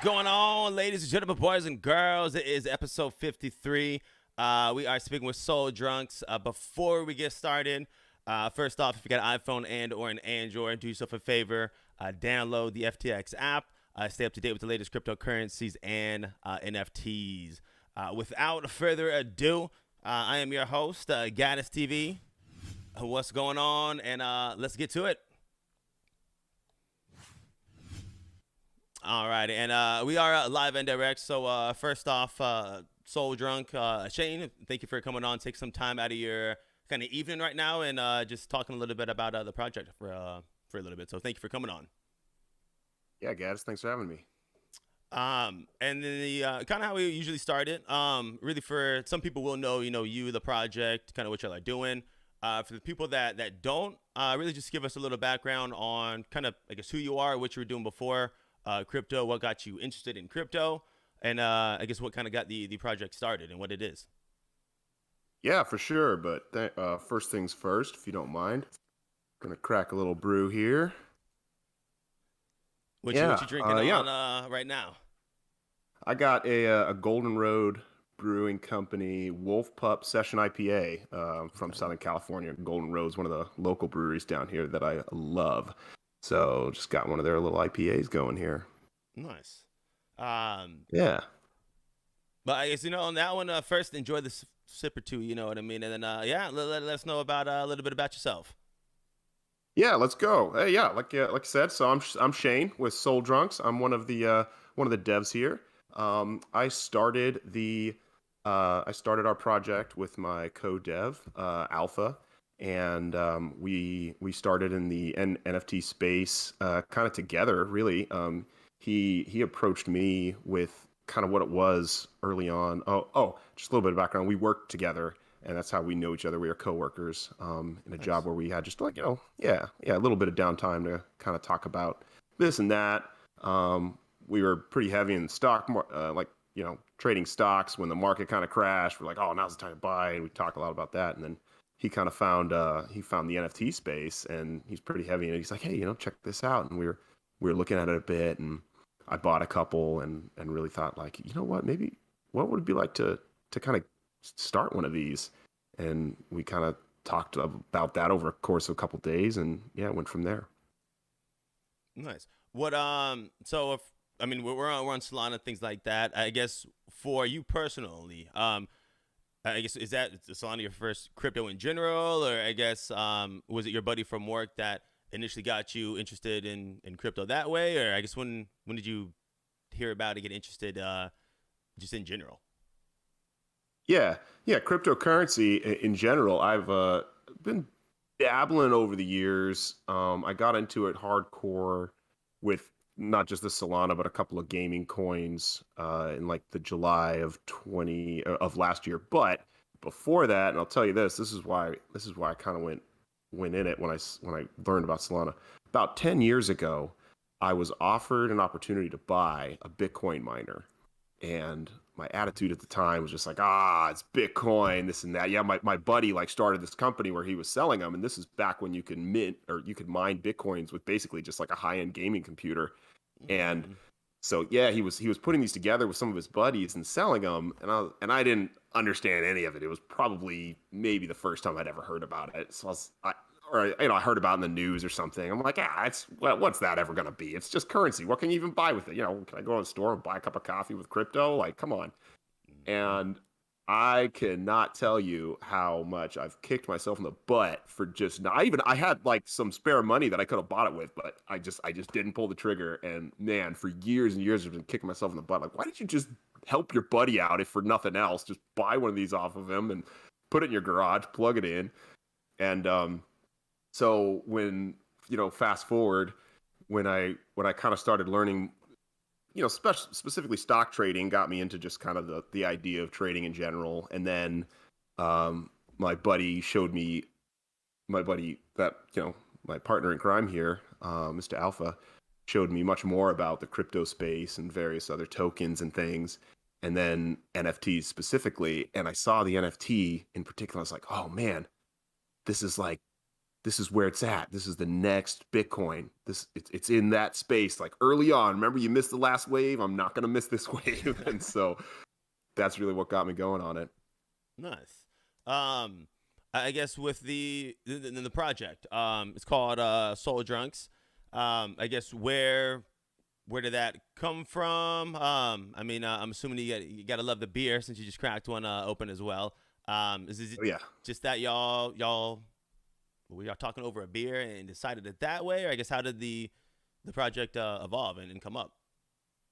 going on, ladies and gentlemen, boys and girls? It is episode 53. We are speaking with SolDrunks. Before we get started, first off, if you got an iPhone and or an Android, do yourself a favor, download the FTX app. Stay up to date with the latest cryptocurrencies and NFTs. Without further ado, I am your host, Gaddis TV. What's going on? And let's get to it. All right, and we are live and direct. So first off, SolDrunk, Shane, thank you for coming on. Take some time out of your kind of evening right now and just talking a little bit about the project for a little bit. So thank you for coming on. Yeah, Gaddis, thanks for having me. And then the kind of how we usually start it. Really, for some people will know, you, the project, kind of what you're like doing. For the people that don't, really just give us a little background on kind of, I guess, who you are, what you were doing before crypto, what got you interested in crypto, and I guess what kind of got the project started and what it is. Yeah, for sure. But first things first, if you don't mind, gonna crack a little brew here. What you drinking on right now? I got a Golden Road Brewing Company Wolf Pup Session IPA from Southern California. Golden Road is one of the local breweries down here that I love. So just got one of their little IPAs going here. Nice. Yeah. But I guess, on that one, first enjoy the sip or two, you know what I mean? And then, let us know about a little bit about yourself. Yeah, let's go. Hey, yeah, like I said, so I'm Shane with SolDrunks. I'm one of the devs here. I started our project with my co-dev Alpha, and we started in the NFT space kind of together. Really, he approached me with kind of what it was early on. Oh, just a little bit of background. We worked together. And that's how we know each other. We are coworkers in a job where we had just a little bit of downtime to kind of talk about this and that. We were pretty heavy in the stock, trading stocks when the market kind of crashed. We're like, oh, now's the time to buy. And we talk a lot about that. And then he kind of found the NFT space, and he's pretty heavy. And he's like, hey, check this out. And we were looking at it a bit, and I bought a couple and really thought, like, you know what, maybe what would it be like to kind of start one of these? And we kind of talked about that over a course of a couple of days, and went from there. Nice. What so if we're on Solana, things like that, I guess for you personally, I guess is Solana your first crypto in general, or I guess was it your buddy from work that initially got you interested in crypto that way, or I guess when did you hear about it, get interested just in general? Yeah, cryptocurrency in general, I've been dabbling over the years. I got into it hardcore with not just the Solana, but a couple of gaming coins in like the July of last year. But before that, and I'll tell you this is why I kind of went in it when I learned about Solana. About 10 years ago, I was offered an opportunity to buy a Bitcoin miner. And my attitude at the time was just like, it's Bitcoin, this and that. Yeah, my buddy started this company where he was selling them, and this is back when you could mine Bitcoins with basically just like a high-end gaming computer. And so he was putting these together with some of his buddies and selling them, and I didn't understand any of it. It was probably maybe the first time I'd ever heard about it. So I heard about it in the news or something. I'm like, what's that ever going to be? It's just currency. What can you even buy with it? Can I go to the store and buy a cup of coffee with crypto? Like, come on. And I cannot tell you how much I've kicked myself in the butt for just not even, I had like some spare money that I could have bought it with, but I just didn't pull the trigger. And man, for years and years, I've been kicking myself in the butt. Like, why didn't you just help your buddy out? If for nothing else, just buy one of these off of him and put it in your garage, plug it in. And, so when, fast forward, when I kind of started learning, specifically stock trading got me into just kind of the idea of trading in general. And then my buddy that, my partner in crime here, Mr. Alpha, showed me much more about the crypto space and various other tokens and things. And then NFTs specifically. And I saw the NFT in particular. I was like, oh man, this is this is where it's at. This is the next Bitcoin. It's in that space. Like early on, remember you missed the last wave. I'm not gonna miss this wave, and so that's really what got me going on it. Nice. I guess with the project, it's called SolDrunks. I guess where did that come from? I mean, I'm assuming you got to love the beer since you just cracked one open as well. Is it Oh, yeah. just that y'all were y'all talking over a beer and decided it that way, or I guess how did the project evolve and come up?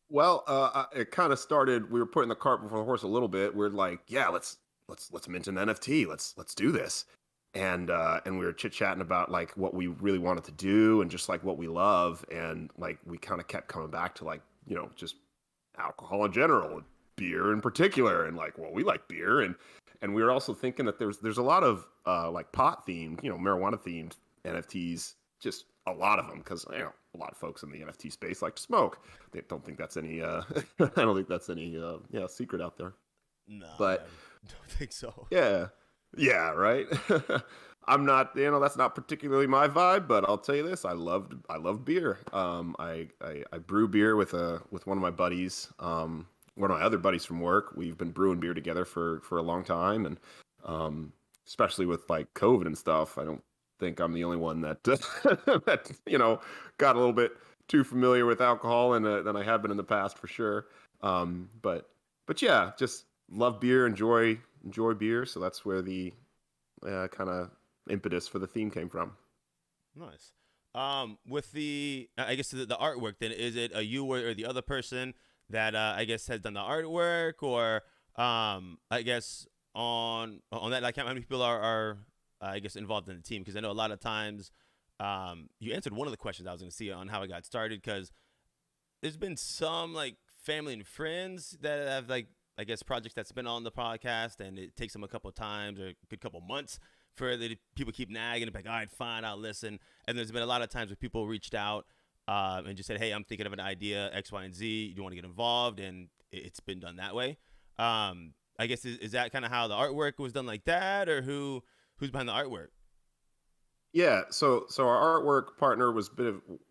Well, it kind of started. We were putting the cart before the horse a little bit. We're like, yeah, let's mint an NFT. Let's do this. And we were chit chatting about like what we really wanted to do and just like what we love. And like we kind of kept coming back to like just alcohol in general, beer in particular, and like well we like beer and we were also thinking that there's a lot of like pot themed, marijuana themed NFTs, just a lot of them because a lot of folks in the NFT space like to smoke. They don't think that's any I don't think that's any secret out there. No, But I don't think so. yeah, yeah, right. I'm not, that's not particularly my vibe, but I'll tell you this: I love beer. I brew beer with one of my buddies, one of my other buddies from work. We've been brewing beer together for a long time, and especially with like COVID and stuff, I don't think I'm the only one that that got a little bit too familiar with alcohol and than I have been in the past for sure. But yeah, just love beer, enjoy beer. So that's where the kind of impetus for the theme came from. Nice. With I guess the artwork, then is it you or the other person that I guess has done the artwork, or I guess on that, like how many people are I guess involved in the team? Because I know a lot of times you answered one of the questions I was going to see on how it got started, because there's been some like family and friends that have like I guess projects that's been on the podcast, and it takes them a couple of times or a good couple of months for the people keep nagging and be like, all right, fine, I'll listen. And there's been a lot of times where people reached out and just said, hey, I'm thinking of an idea X, Y, and Z. You want to get involved, and it's been done that way. I guess is that kind of how the artwork was done like that, or who's behind the artwork? Yeah, so our artwork partner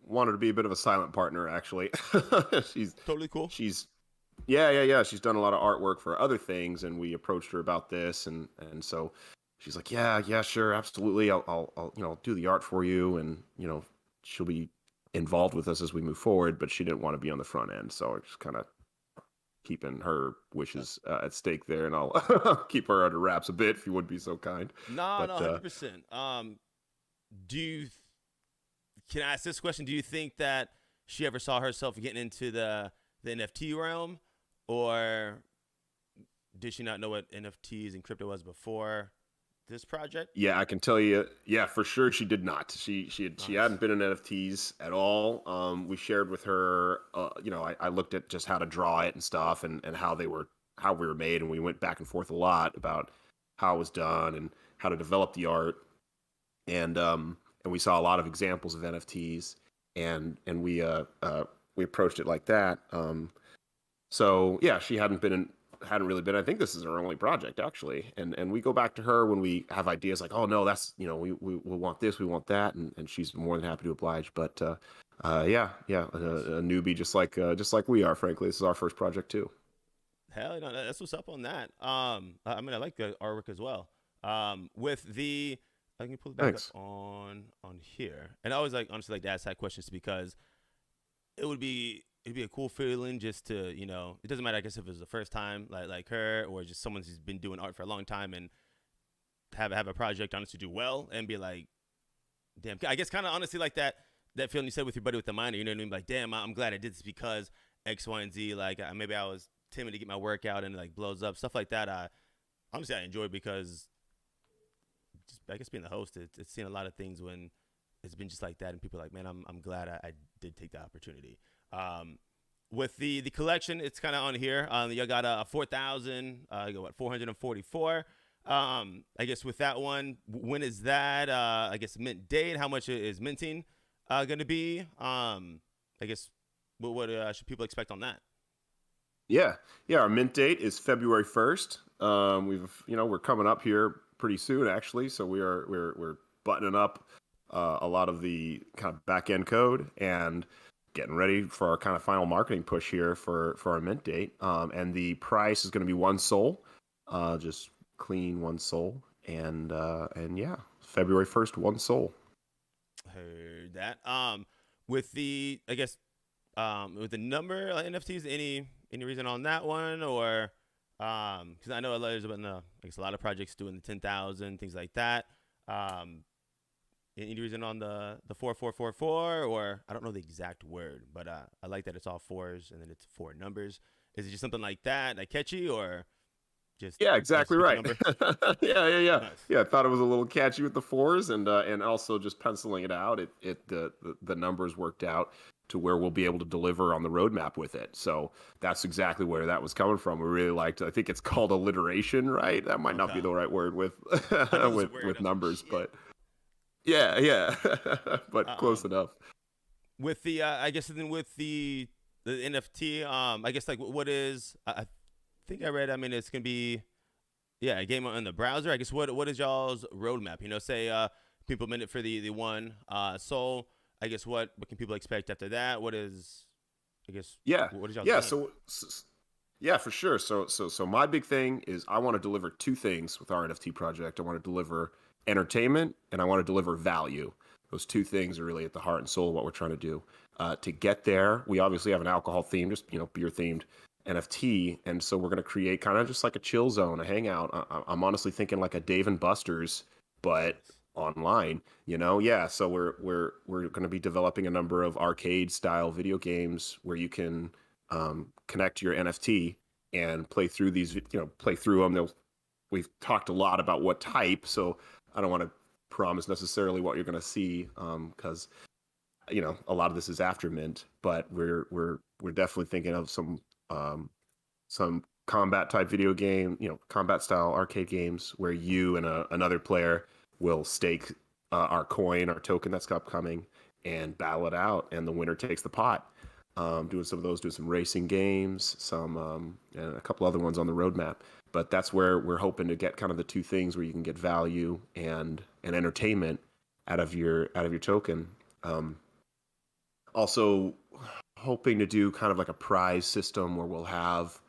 wanted to be a bit of a silent partner actually. she's Totally cool. she's yeah. She's done a lot of artwork for other things, and we approached her about this, and so she's like, yeah, sure, absolutely. I'll do the art for you, and she'll be involved with us as we move forward. But she didn't want to be on the front end, so I just kind of keeping her wishes at stake there, and I'll keep her under wraps a bit if you would be so kind. No, But 100%. Do you can I ask this question? Do you think that she ever saw herself getting into the NFT realm, or did she not know what NFTs and crypto was before this project? yeah, I can tell you, yeah, for sure she did not. She Nice. hadn't been in NFTs at all. We shared with her, I looked at just how to draw it and stuff, and how we were made, and we went back and forth a lot about how it was done and how to develop the art, and we saw a lot of examples of NFTs, and we approached it like that. So yeah, she hadn't really been. I think this is her only project actually, and we go back to her when we have ideas like, oh no, that's we want this, we want that, and she's more than happy to oblige. But a newbie just like we are. Frankly, this is our first project too. Hell, no, that's what's up on that. I mean, I like the artwork as well. With the, I can pull it back up Thanks. on here, and I always like honestly like to ask that questions because it'd be a cool feeling just to it doesn't matter I guess if it was the first time like her, or just someone who's been doing art for a long time and have a project honestly do well and be like, damn, I guess kind of honestly like that feeling you said with your buddy with the minor, you know what I mean? Like, damn, I'm glad I did this because X, Y, and Z. Like maybe I was timid to get my work out and it like blows up, stuff like that. Honestly I enjoy because just I guess being the host, it's seen a lot of things when it's been just like that, and people are like, man, I'm glad I did take the opportunity. With the collection, it's kind of on here. You got a 4,000. You got what 444. I guess with that one, when is that? I guess mint date. How much is minting going to be? I guess what should people expect on that? Yeah, our mint date is February 1st. We're coming up here pretty soon actually, so we're buttoning up a lot of the kind of back end code and getting ready for our kind of final marketing push here for our mint date. And the price is going to be one Sol, just clean one Sol, and yeah, February 1st, one Sol. Heard that. With the I guess with the number of NFTs, any reason on that one, or because I know there's been I guess a lot of projects doing the 10,000 things like that. Um, any reason on the 4444, or I don't know the exact word, but I like that it's all fours and then it's four numbers. Is it just something like that, like catchy, or just Yeah, nice to exactly pick a right. number? Yeah. Nice. Yeah, I thought it was a little catchy with the fours, and also just penciling it out. The numbers worked out to where we'll be able to deliver on the roadmap with it. So that's exactly where that was coming from. We really liked. I think it's called alliteration, right? That might not be Okay. the right word with I know this word. with I was like, numbers, shit. but yeah, but close Um, enough. with the I guess then with the NFT, I guess like what is I think I read. I mean, it's gonna be yeah a game on the browser. I guess what is y'all's roadmap? You know, say people mint it for the one Sol. I guess what can people expect after that? What is I guess Yeah, what is y'all's yeah. game? Yeah, for sure. So my big thing is I want to deliver two things with our NFT project. I want to deliver entertainment and I want to deliver value. Those two things are really at the heart and soul of what we're trying to do. To get there, we obviously have an alcohol themed, just beer themed NFT, and so we're going to create kind of just like a chill zone, a hangout. I'm honestly thinking like a Dave and Buster's, but Nice. online. Yeah. So we're going to be developing a number of arcade style video games where you can connect your NFT and play through play through them. We've talked a lot about what type, so I don't want to promise necessarily what you're going to see because a lot of this is after mint, but we're definitely thinking of some combat type video game, combat style arcade games where you and another player will stake our coin, our token that's upcoming, and battle it out, and the winner takes the pot. Doing some of those, doing some racing games, and a couple other ones on the roadmap. But that's where we're hoping to get kind of the two things where you can get value and entertainment out of your token. Um, Also, hoping to do kind of like a prize system where we'll have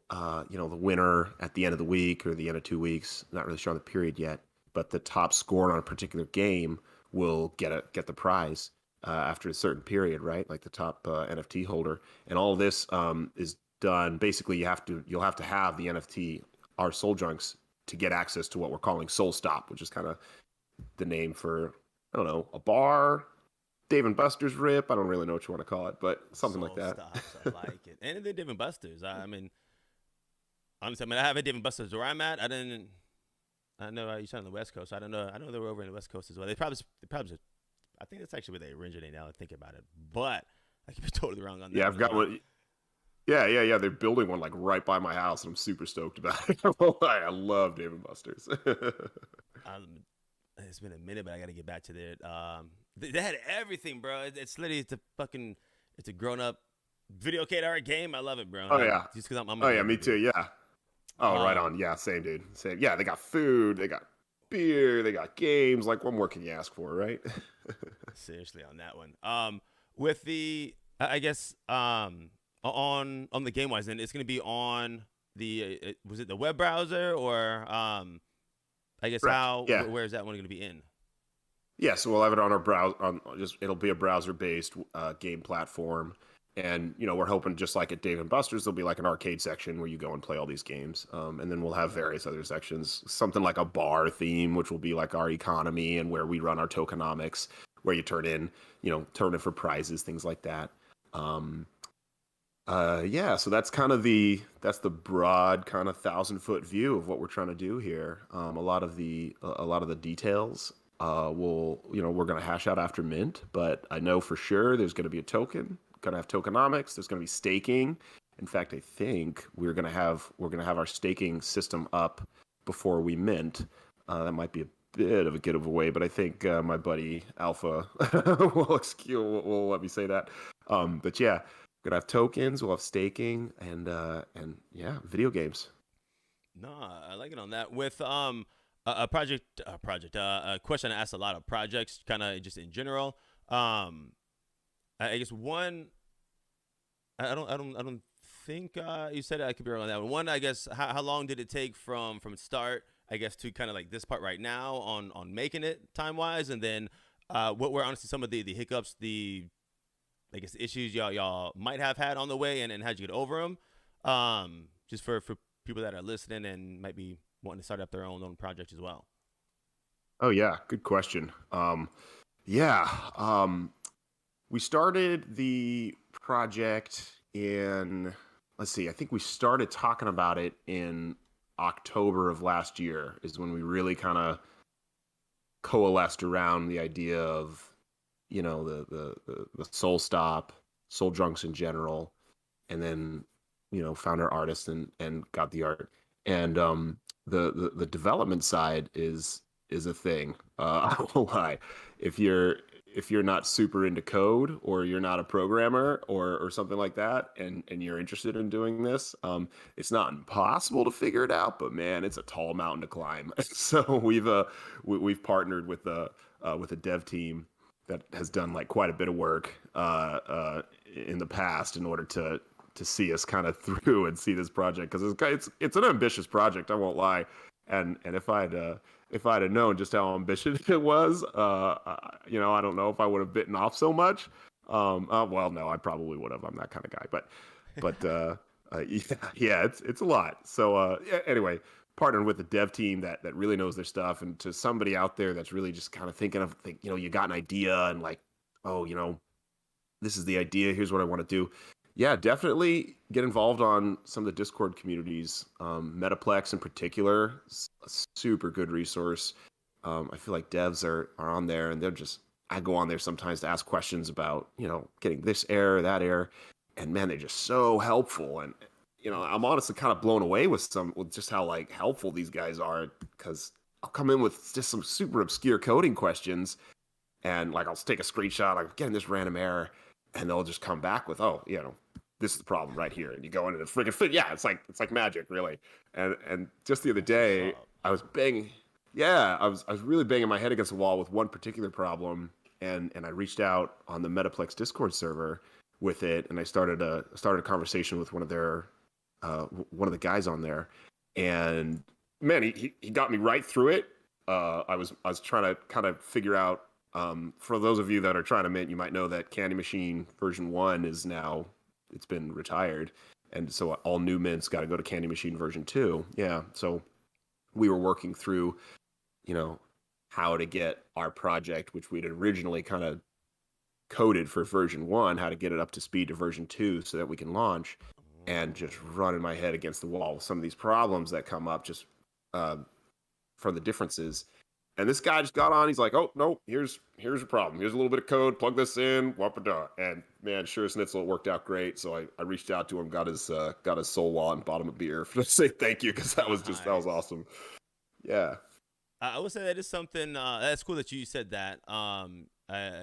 the winner at the end of the week or the end of 2 weeks. Not really sure on the period yet, but the top score on a particular game will get the prize after a certain period, right? Like the top NFT holder, and all of this is done. Basically, you'll have to have the NFT, our SolDrunks, to get access to what we're calling Soul Stop, which is kind of the name for I don't know, a bar, Dave and Buster's rip. I don't really know what you want to call it, but something like Soul that. stops. I like it. And then Dave and Buster's. I mean, honestly, I mean, I have a Dave and Buster's where I'm at. I didn't. I know you said on the West Coast. So I don't know. I know they were over in the West Coast as well. They probably. I think that's actually where they originate now. I think about it, but I could be totally wrong on that Yeah, one I've as got well. one. Yeah. They're building one like right by my house, and I'm super stoked about it. I love Dave and Buster's. Um, it's been a minute, but I got to get back to it. They had everything, bro. It's literally it's a grown up video game art game. I love it, bro. Oh yeah, Just because I'm a oh yeah, gamer, me too. dude. Yeah. Oh, right on. Um, Yeah, same dude. Same. Yeah, they got food, they got beer, they got games. Like, what more can you ask for, right? seriously on that one. With the I guess on the game wise, then it's gonna be on the was it the web browser or I guess Correct. Yeah. where is that one gonna be in? Yeah, so we'll have it on our browser. On just it'll be a browser-based game platform, and we're hoping just like at Dave and Buster's, there'll be like an arcade section where you go and play all these games, and then we'll have Okay. various other sections, something like a bar theme, which will be like our economy and where we run our tokenomics, where you turn in for prizes, things like that. Um, yeah, so that's the broad kind of 1,000 foot view of what we're trying to do here. A lot of the details we're gonna hash out after mint, but I know for sure there's gonna be a token, gonna have tokenomics, there's gonna be staking. In fact, I think we're gonna have our staking system up before we mint. That might be a bit of a giveaway, but I think my buddy Alpha will let me say that. But yeah, we're gonna have tokens, we'll have staking, and yeah, video games. No, I like it on that. With a question I ask a lot of projects, kind of just in general. I guess one, I don't think you said it. I could be wrong on that one. One, I guess, how long did it take from start, I guess, to kind of like this part right now on making it time wise, and then what were honestly some of the hiccups, the I guess issues y'all might have had on the way, and how'd you get over them? Just for people that are listening and might be wanting to start up their own project as well. Oh yeah, good question. Yeah, we started the project in, let's see, I think we started talking about it in October of last year, is when we really kind of coalesced around the idea of, the Soul Stop, SolDrunks in general, and then, found our artist and got the art. And the development side is a thing. I won't lie. If you're not super into code, or you're not a programmer, or something like that, and you're interested in doing this, it's not impossible to figure it out, but man, it's a tall mountain to climb. So we've partnered with a dev team that has done like quite a bit of work in the past in order to see us kind of through and see this project, because it's an ambitious project. I won't lie, and if I'd have known just how ambitious it was, I don't know if I would have bitten off so much. Well, no, I probably would have. I'm that kind of guy, but yeah, it's a lot. So yeah, anyway, partnering with a dev team that really knows their stuff, and to somebody out there that's really just kind of you got an idea, and like, oh, this is the idea. Here's what I want to do. Yeah, definitely get involved on some of the Discord communities. Metaplex in particular, a super good resource. I feel like devs are on there, and I go on there sometimes to ask questions about, getting this error, that error. And man, they're just so helpful. And, I'm honestly kind of blown away with just how like helpful these guys are, because I'll come in with just some super obscure coding questions, and like I'll take a screenshot, I'm getting this random error, and they'll just come back with, oh, this is the problem right here, and you go into the freaking fit. Yeah, it's like magic, really. And just the other day, I was banging. Yeah, I was really banging my head against the wall with one particular problem, and I reached out on the Metaplex Discord server with it, and I started a conversation with one of the guys on there, and man, he got me right through it. I was trying to kind of figure out. For those of you that are trying to mint, you might know that Candy Machine version 1 is now, it's been retired, and so all new mints got to go to Candy Machine version 2. Yeah, so we were working through, how to get our project, which we'd originally kind of coded for version 1, how to get it up to speed to version 2 so that we can launch, and just running my head against the wall with some of these problems that come up just from the differences. And this guy just got on. He's like, "Oh no, here's a problem. Here's a little bit of code. Plug this in. Whoop-a-da." And man, sure snitzel, it worked out great. So I reached out to him, got his soul wallet, and bought him a beer to say thank you, because that was awesome. Yeah. I would say that is something that's cool that you said that. I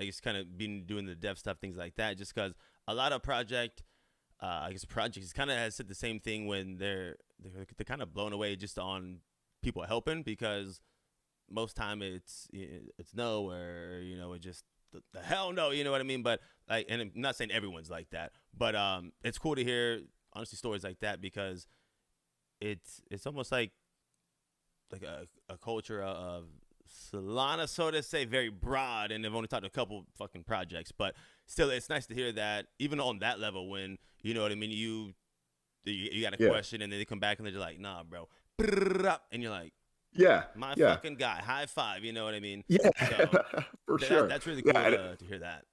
guess kind of been doing the dev stuff, things like that, just because a lot of projects kind of has said the same thing when they're kind of blown away just on people helping, because most time it's no, or it just the hell no, you know what I mean. But like, and I'm not saying everyone's like that, but it's cool to hear honestly stories like that, because it's almost like a culture of Solana, so to say, very broad, and they've only talked to a couple fucking projects, but still, it's nice to hear that even on that level, when you know what I mean, you got a question, and then they come back and they're just like, nah, bro, and you're like, yeah, my fucking guy, high five, you know what I mean? Yeah, so for sure. That's really cool to hear that.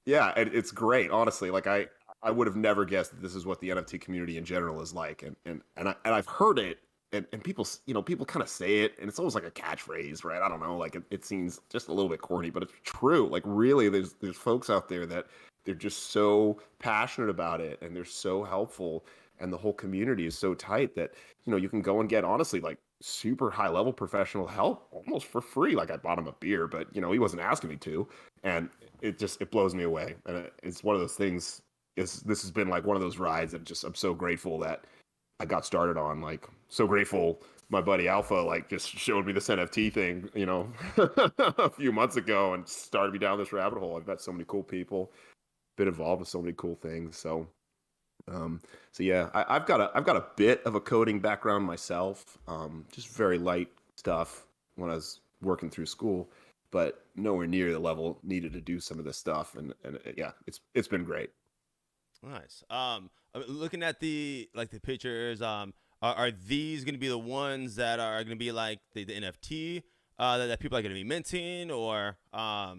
Yeah, it's great, honestly. Like I would have never guessed that this is what the NFT community in general is like, and I've heard it, and people, people kind of say it, and it's almost like a catchphrase, right? I don't know, like it seems just a little bit corny, but it's true. Like really, there's folks out there that they're just so passionate about it, and they're so helpful, and the whole community is so tight that you can go and get, honestly, like super high level professional help almost for free. Like I bought him a beer, but he wasn't asking me to, and it blows me away. And it's one of those things. This has been like one of those rides that I'm so grateful that I got started on. Like so grateful my buddy Alpha like just showed me this NFT thing, a few months ago, and started me down this rabbit hole. I've met so many cool people, been involved with so many cool things. Um, so yeah, I've got a bit of a coding background myself, just very light stuff when I was working through school, but nowhere near the level needed to do some of this stuff. And yeah, it's been great. Nice. Looking at the pictures, are these going to be the ones that are going to be like the NFT that people are going to be minting, or I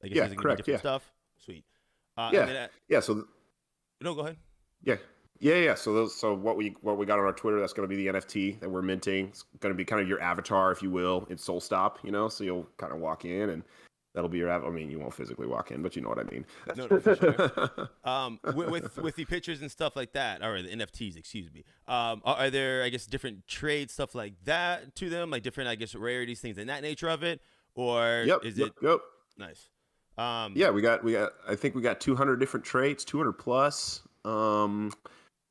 guess Yeah, is it going to be correct. different Yeah, stuff? Sweet. And yeah, then yeah. So no, go ahead. yeah, yeah. So what we got on our Twitter, that's going to be the NFT that we're minting. It's going to be kind of your avatar, if you will, in SolStop. So you'll kind of walk in, and that'll be your avatar. I mean, you won't physically walk in, but you know what I mean. No, no, for sure. With the pictures and stuff like that, or the NFTs, excuse me. Are there, I guess, different trade stuff like that to them, like different, I guess, rarities, things in that nature of it, or Yep, is yep, it yep. nice? Yeah, we got. I think we got 200 different traits, 200 plus.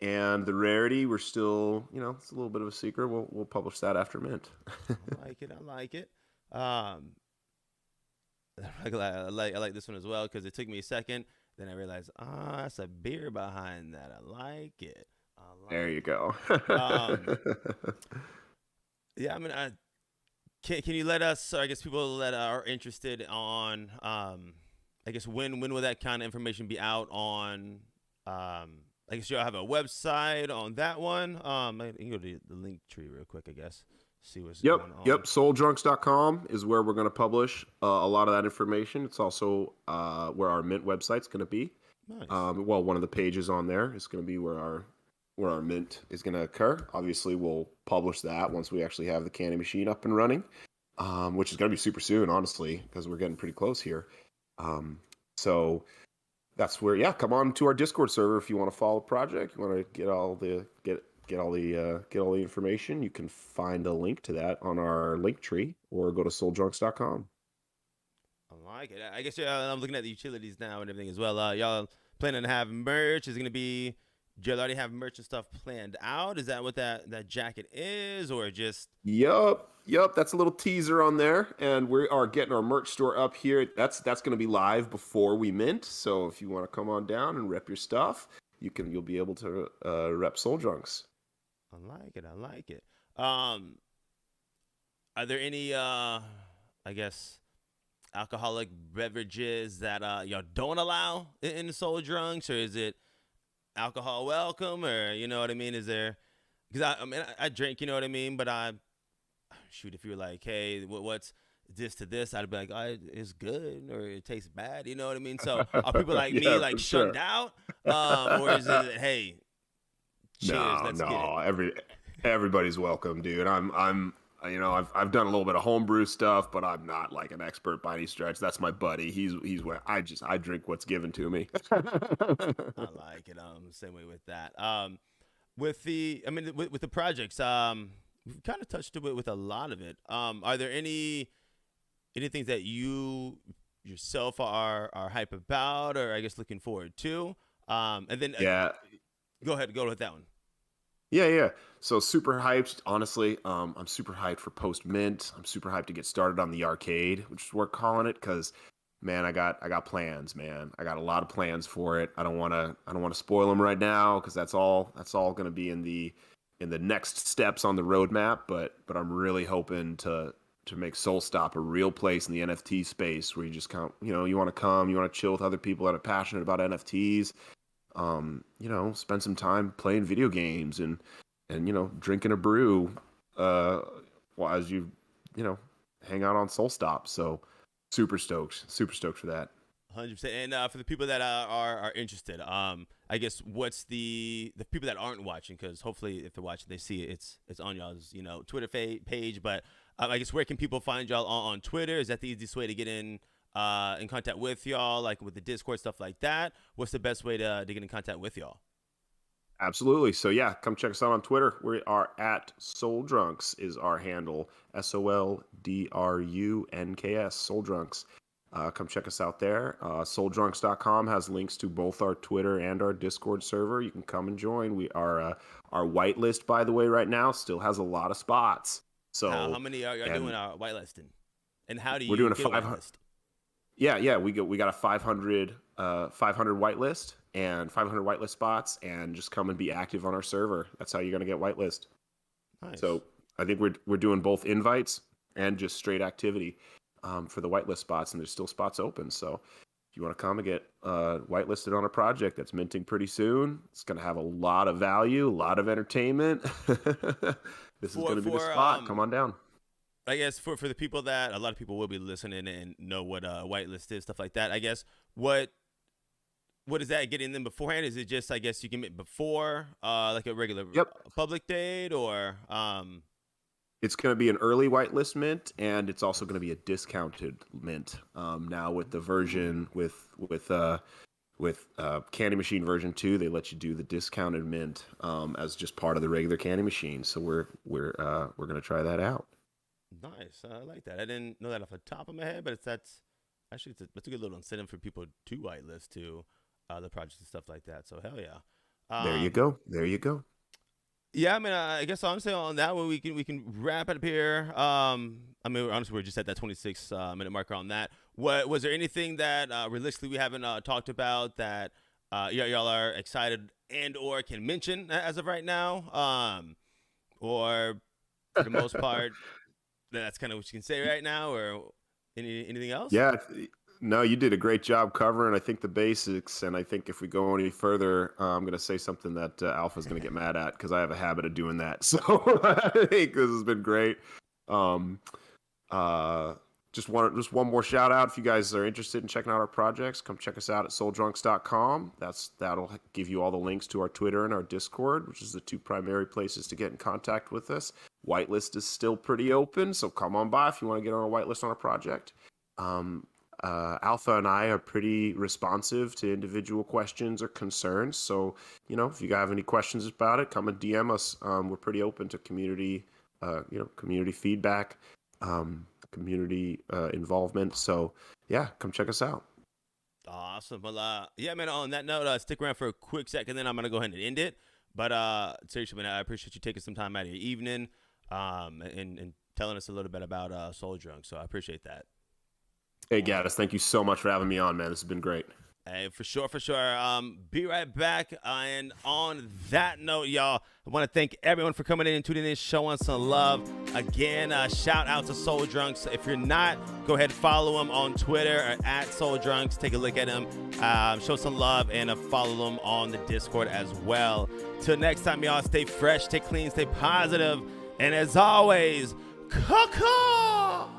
And the rarity, we're still, it's a little bit of a secret. We'll publish that after mint. I like it. I like it. Um, I like this one as well because it took me a second. Then I realized, that's a beer behind that. I like it. I There like you go. it. Yeah. I mean, can you let us? Or I guess people that are interested on, I guess when will that kind of information be out on? I guess you'll have a website on that one. I can go to the link tree real quick. I guess see what's Yep, going on. yep. SolDrunks.com is where we're going to publish a lot of that information. It's also where our mint website's going to be. Nice. Well, one of the pages on there is going to be where our mint is going to occur. Obviously, we'll publish that once we actually have the candy machine up and running, which is going to be super soon, honestly, because we're getting pretty close here. So that's where, yeah, come on to our Discord server if you want to follow the project. You want to get all the information. You can find a link to that on our link tree or go to SolDrunks.com. I like it. I guess I'm looking at the utilities now and everything as well. Y'all planning to have merch? Is it going to be? Do you already have merch and stuff planned out? Is that what that jacket is, or just? Yep. That's a little teaser on there, and we are getting our merch store up here. That's going to be live before we mint. So if you want to come on down and rep your stuff, you'll be able to rep SolDrunks. I like it. I like it. Are there any I guess alcoholic beverages that y'all don't allow in the SolDrunks, or is it alcohol welcome, or you know what I mean? Is there? Because I mean I drink, you know what I mean, but shoot, if you were like, hey, what's this to this, I'd be like, it's good or it tastes bad, you know what I mean? So are people like me Yeah, like for shunned sure. out, or is it, hey, cheers, let's get it? Everybody's welcome, dude. I've done a little bit of homebrew stuff, but I'm not like an expert by any stretch. That's my buddy. He's where I drink what's given to me. I like it. Same way with that. With the projects, we've kind of touched it with a lot of it. Are there any things that you yourself are hype about, or I guess looking forward to? And then Yeah. go with that one. Yeah. So super hyped, honestly. I'm super hyped for post mint. I'm super hyped to get started on the arcade, which is what we're calling it, because man, I got plans, man. I got a lot of plans for it. I don't want to spoil them right now because that's all going to be in the next steps on the roadmap. But I'm really hoping to make SolStop a real place in the NFT space where you just you want to come, you want to chill with other people that are passionate about NFTs. Spend some time playing video games and drinking a brew as you hang out on SolStop. So super stoked for that. 100%. And for the people that are interested, I guess what's the people that aren't watching, because hopefully if they're watching they see it's on y'all's Twitter page, but I guess where can people find y'all on Twitter? Is that the easiest way to get in contact with y'all, like with the Discord, stuff like that? What's the best way to get in contact with y'all? Absolutely. So yeah, come check us out on Twitter. We are at SolDrunks is our handle. SolDrunks. SolDrunks. Come check us out there. SolDrunks.com has links to both our Twitter and our Discord server. You can come and join. We are our whitelist, by the way, right now still has a lot of spots. So how many are doing whitelisting, and how do we're you doing a get a 500. whitelist? Yeah, we got a 500 whitelist and 500 whitelist spots, and just come and be active on our server. That's how you're gonna get whitelist. Nice. So I think we're doing both invites and just straight activity for the whitelist spots, and there's still spots open. So if you want to come and get whitelisted on a project that's minting pretty soon, it's gonna have a lot of value, a lot of entertainment. This is gonna be the spot. Come on down. I guess for the people that a lot of people will be listening and know what whitelist is, stuff like that. I guess what is that getting them beforehand? Is it just, I guess, you can mint before like a regular public date, or It's going to be an early whitelist mint, and it's also going to be a discounted mint. Now with the version with Candy Machine version 2, they let you do the discounted mint as just part of the regular Candy Machine. So we're going to try that out. Nice. I like that. I didn't know that off the top of my head, but that's a good little incentive for people to whitelist to the projects and stuff like that. So hell yeah. There you go. There you go. Yeah, I mean, I guess honestly on that one we can wrap it up here. I mean, honestly, we're just at that 26 minute marker on that. What was there anything that realistically we haven't talked about that y'all are excited and or can mention as of right now, or for the most part, that's kind of what you can say right now, or anything else? Yeah. No, you did a great job covering, I think, the basics. And I think if we go any further, I'm going to say something that Alpha's going to get mad at, because I have a habit of doing that. So I think this has been great. Just one more shout out. If you guys are interested in checking out our projects, come check us out at SolDrunks.com. That'll give you all the links to our Twitter and our Discord, which is the two primary places to get in contact with us. Whitelist is still pretty open, so come on by if you want to get on a whitelist on a project. Alpha and I are pretty responsive to individual questions or concerns. So, if you have any questions about it, come and DM us. We're pretty open to community feedback, community involvement. So yeah, come check us out. Awesome. Well, yeah, man, on that note, stick around for a quick second, then I'm going to go ahead and end it. But seriously, man, I appreciate you taking some time out of your evening and telling us a little bit about SolDrunks. So I appreciate that. Hey, Gaddis, thank you so much for having me on, man. This has been great. Hey, for sure. Be right back. And on that note, y'all, I want to thank everyone for coming in and tuning in, showing some love. Again, shout out to SolDrunks. If you're not, go ahead and follow him on Twitter or at SolDrunks. Take a look at him, show some love, and follow him on the Discord as well. Till next time, y'all, stay fresh, stay clean, stay positive, and as always, caw-caw!